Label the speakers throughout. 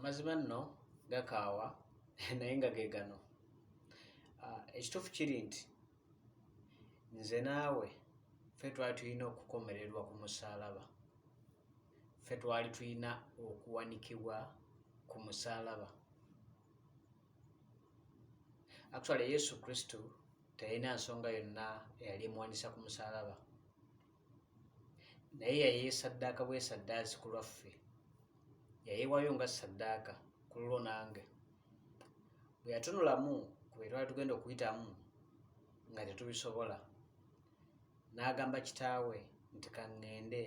Speaker 1: Amazima nno gakaawa naye nga ge gano. Ekituufu kiri nti nze naawe ffe twali tulina okukomererwa ku musaalaba, ffe twali tulina okuwanikibwa ku musaalaba. Actually Yesu Kristo teyalina nsonga yonna eyali emuwanisa ku musaalaba, naye yayeesaddaaka bwesaddaazi ku lwaffe, yayeewaayo nga ssaddaaka ku lulwo nange. Bwe yatunulamu ku bye twali tugenda okuyitamu nga tetubisobola, n'agamba kitaawe nti ka ŋŋende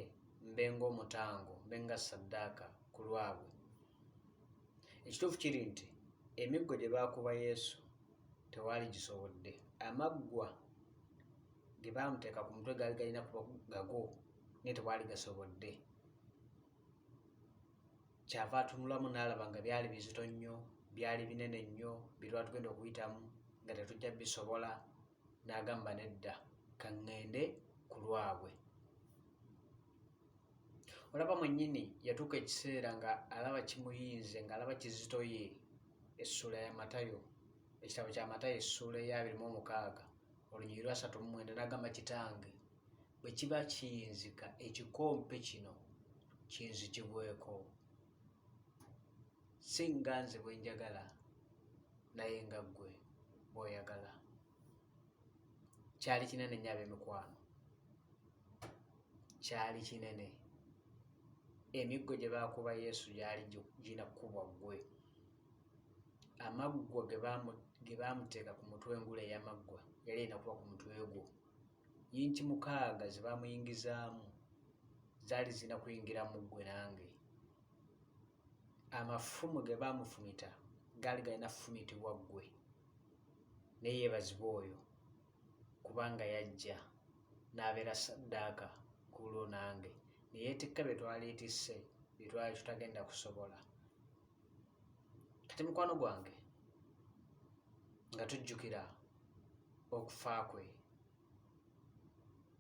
Speaker 1: mbe ng'omutango, mbe nga ssaddaaka ku lwabwe. Ekituufu kiri nti emiggo gye baakuba Yesu tewaali gisobodde. Amaggwa ge baamuteeka ku mutwe gaali galina kuba gago naye tewaali gasobodde. Kyava atunulamu n'alaba nga byali bizito nnyo, byali binene nnyo bye twali tugenda okuyitamu nga tetujja bisobola, n'agamba nedda, ka ŋŋende ku lwabwe. Olaba mwennyini yatuuka ekiseera nga alaba kimuyinze, ng'alaba kizito ye. Essuula ya Matayo, ekitabo kya Matayo essuula eya 26 olunyiriri lwa 39, n'agamba kitange, bwe kiba kiyinzika ekikompe kino kinzigibweko. Si nga nze bwe njagala, naye nga ggwe bw'oyagala. Kyali kinene nnyo ab'emikwano, kyali kinene. Emiggo gye baakuba Yesu gyali gina kkubwa ggwe. Amaggwa ge baamuteeka ku mutwe, engule ey'amaggwa yali erina kuba ku mutwe gwo. Yinki 6 ze baamuyingizaamu zaali zirina kuyingira mu ggwe nange. Amafumu ge baamufumita gaali galina kufumitibwa ggwe. Naye yeebazibwa oyo kubanga yajja n'abeera ssaddaaka ku lulwo nange, ne yeetikka bye twali tisse, bye twali tutagenda kusobola. Kati mukwano gwange, nga tujjukira okufa kwe,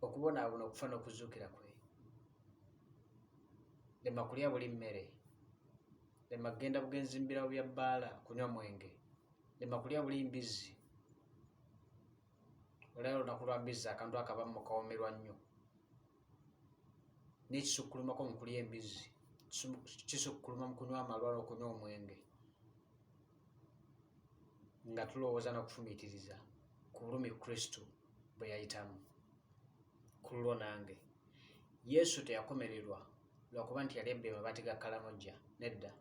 Speaker 1: okubonaabona okufa n'okuzuukira kwe, lema kulya buli mmere, lema kugenda bugenzi mu birawo bya bbaala kunywa mwenge, lema kulya buli mbizzi. Olaba olunaku lwa mbizzi akantu akabamu kawoomerwa nnyo. N'ekisukkulumako mu kulya embizzi, kisukkuluma mu kunywa amalwa n'okunywa omwenge, nga tulowooza n'okufumiitiriza ku bulumi Kristo bwe yayitamu ku lulwo nange. Yesu teyakomererwa lwakuba nti yali abbye mabaati ga Kalamojja, nedda.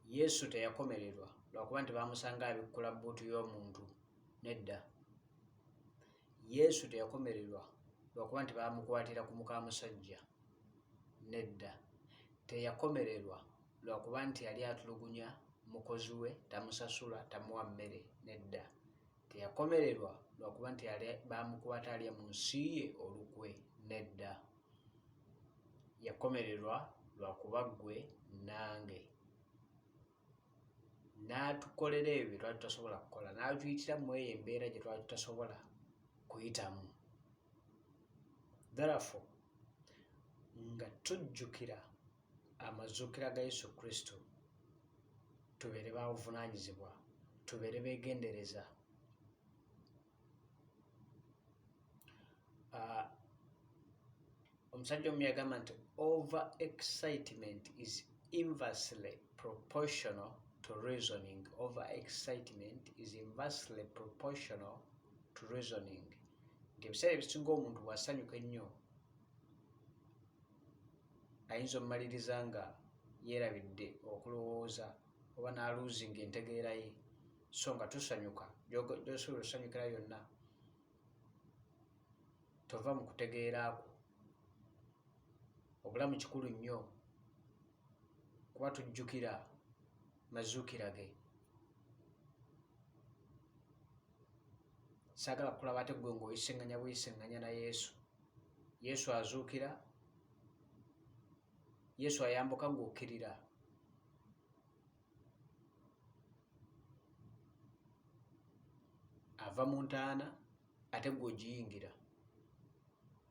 Speaker 1: Yesu teyakomererwa lwakuba nti baamusanga abikkula bbuutu y'omuntu, nedda. Yesu teyakomererwa lwakuba nti baamukwatira ku mukaamusajja, nedda. Teyakomererwa lwakuba nti yali atulugunya mukozi we, tamusasula, tamuwa mmere, nedda. Teyakomererwa lwakuba nti baamukwata alya mu nsi ye olukwe, nedda. Yakomererwa lwakuba ggwe nange. N'atukolera ebyo bye twali tutasobola kukola, n'atuyitira mu eyo embeera gye twali tutasobola kuyitamu. Therefore, nga tujjukira amazuukira ga Yesu Kristo, tubeere baabuvunaanyizibwa, tubeere beegendereza. Omusajja omu yagamba nti over excitement is inversely proportional to reasoning. Over excitement is inversely proportional to reasoning. Nti ebiseera ebisinga omuntu bw'asanyuka ennyo ayinza omumaliriza nga yeerabidde okulowooza oba n'aluuzinga entegeera ye. So nga tusanyuka, gy'osobola okusanyukira yonna, tova mu kutegeera kwo. Obulamu kikulu nnyo kuba tujjukira mazuukira ge. Saagala kulaba ate gwe ng'oyiseŋŋanya buyisiŋŋanya na Yesu. Yesu azuukira, Yesu ayambuka ng'okkirira. Ava mu ntaana ate gwe ogiyingira.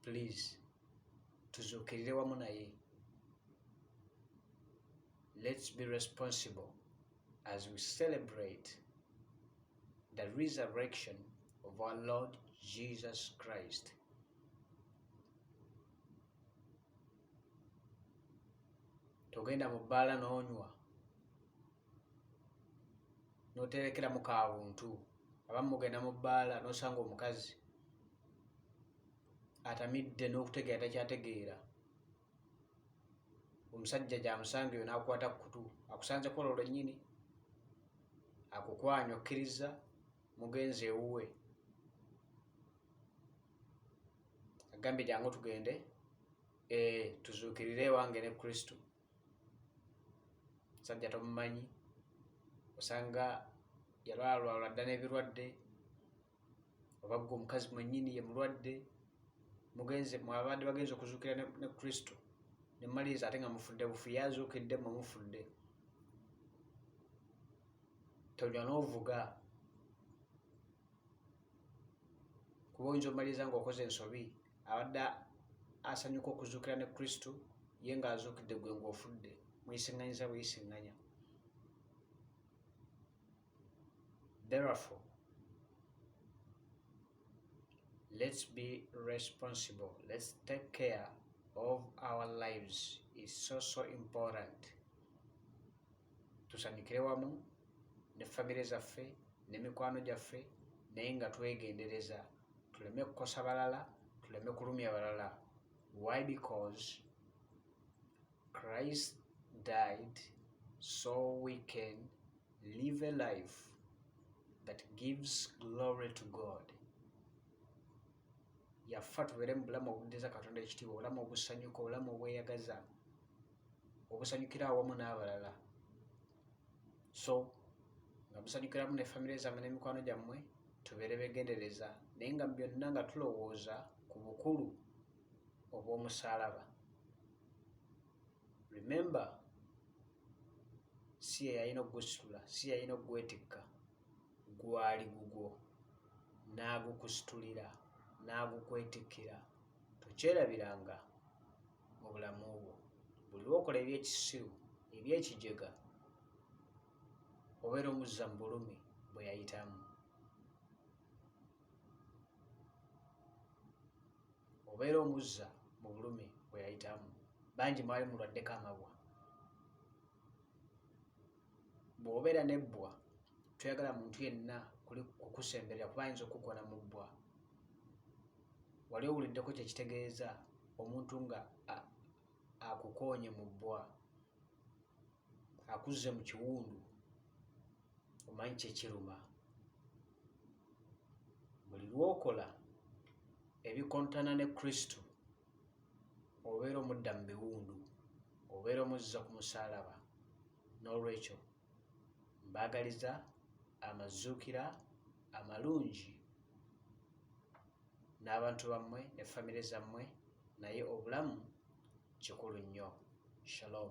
Speaker 1: Please, tuzuukirire wamu naye. let's be responsible as we celebrate the resurrection of our Lord Jesus Christ. Togenda mu bbaala n'onywa n'oterekeramu kaabuntu, abamu mugenda mu bbaala n'osanga omukazi atamidde n'okutegeera takyategeera, omusajja gy'amusanga eyo n'akukwata ku kutu, akusanze kola lwennyini, akukwanya okkiriza, mugenzi ewuwe, agambye jangu tugende tuzuukirire ewange ne Kristo. Omusajja tomumanyi, osanga yalwalwala dda n'ebirwadde, oba gwe omukazi mwennyini ye mulwadde, mwabadde bagenzi okuzuukira ne Kristo, ne mmaliriza ate nga mufudde bufu, ye azuukidde mmwe mufudde. Tonywa n'ovuga, kuba oyinza omaliriza ng'okoze ensobi, abadde asanyuka okuzuukira ne Kristo, ye ng'azuukidde gwe ng'ofudde, muyisiŋŋanyiza buyisiŋŋanya. Therefore, let's be responsible. Let's take care of our lives. It's so important. Tusanyukire wamu ne famire zaffe n'emikwano gyaffe, naye nga twegendereza tuleme kukosa balala, tuleme kulumya balala. Why? Because Christ died so we can live a life that gives glory to God. Yafa tubeere mu bulamu obuddiza Katonda ekitiibwa, obulamu obusanyuka, obulamu obweyagaza, obusanyukira awamu n'abalala. So nga musanyukiramu ne famire zammwe n'emikwano gyammwe, tubeere beegendereza, naye nga byonna nga tulowooza ku bukulu obw'omusalaba. Remember, si ye yalina okugusitula, si ye yalina okugwetikka, gwali gugwo, n'agukusitulira, n'agukwetikkira. Tokyerabiranga mu bulamu bwo. Buli lw'okola eby'ekisiru, eby'ekijega, obeera omuzza mu bulumi bwe yayitamu. Obeera omuzza mu bulumi bwe yayitamu. Bangi mwali mulwaddeko amabwa. Bw'obeera n'ebbwa, toyagala muntu yenna kukusemberera kuba ayinza okukugona mu bbwa. Wali owuliddeko kye kitegeeza omuntu nga akukoonye mu bbwa, akuzze mu kiwundu, omanyi kye kiruma. Buli lw'okola ebikontana ne Kristo, obeera omudda mu biwundu, obeera omuzza ku musalaba. N'olwekyo mbaagaliza amazuukira amalungi n'abantu bammwe ne famire zammwe, naye obulamu kikulu nnyo. Shalom.